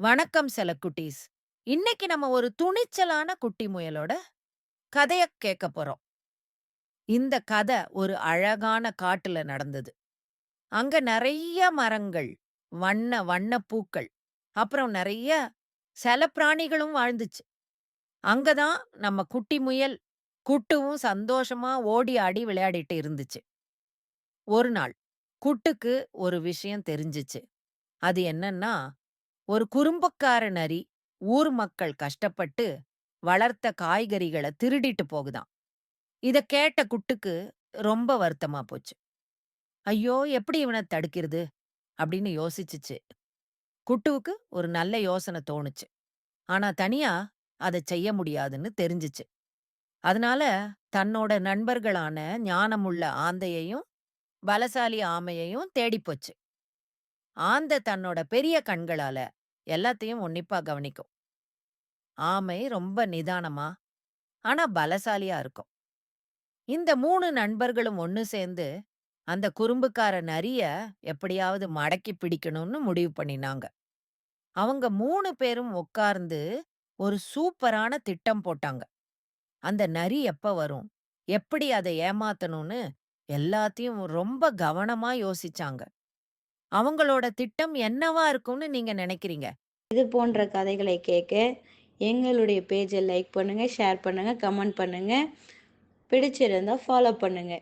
வணக்கம் செல்லக்குட்டீஸ். இன்னைக்கு நம்ம ஒரு துணிச்சலான குட்டி முயலோட கதைய கேட்கப் போறோம். இந்த கதை ஒரு அழகான காட்டுல நடந்தது. அங்க நெறைய மரங்கள், வண்ண வண்ண பூக்கள், அப்புறம் நெறைய செல்லப்பிராணிகளும் வாழ்ந்துச்சு. அங்க தான் நம்ம குட்டி முயல் குட்டுவும் சந்தோஷமா ஓடி ஆடி விளையாடிட்டு இருந்துச்சு. ஒரு நாள் குட்டுக்கு ஒரு விஷயம் தெரிஞ்சுச்சு. அது என்னன்னா, ஒரு குறும்புக்கார நரி ஊர் மக்கள் கஷ்டப்பட்டு வளர்த்த காய்கறிகள திருடிட்டு போகுதாம். இத கேட்ட குட்டுக்கு ரொம்ப வருத்தமா போச்சு. ஐயோ! எப்படி இவன தடுக்கிறது? அப்படின்னு யோசிச்சுச்சு. குட்டுவுக்கு ஒரு நல்ல யோசனை தோணுச்சு. ஆனா தனியா அத செய்ய முடியாதுன்னு தெரிஞ்சுச்சு. அதனால தன்னோட நண்பர்களான ஞானமுள்ள ஆந்தையையும், பலசாலி ஆமையையும் தேடிப் போச்சு. ஆந்தை தன்னோட பெரிய கண்களால எல்லாத்தையும் உன்னிப்பா கவனிக்கும். ஆமை ரொம்ப நிதானமா, ஆனா பலசாலியா இருக்கும். இந்த 3 நண்பர்களும் ஒண்ணு சேர்ந்து, அந்த குறும்புக்கார நரிய எப்படியாவது மடக்கி பிடிக்கணும்னு முடிவு பண்ணினாங்க. அவங்க 3 பேரும் உட்கார்ந்து ஒரு சூப்பரான திட்டம் போட்டாங்க. அந்த நரி எப்ப வரும்? எப்படி அதை ஏமாத்தணும்னு எல்லாத்தையும் ரொம்ப கவனமா யோசிச்சாங்க. அவங்களோட திட்டம் என்னவா இருக்கும்னு நீங்க நினைக்கிறீங்க? இது போன்ற கதைகளை கேட்க எங்களுடைய பேஜை லைக் பண்ணுங்க, ஷேர் பண்ணுங்க, கமெண்ட் பண்ணுங்க. பிடிச்சிருந்தா ஃபாலோ பண்ணுங்க.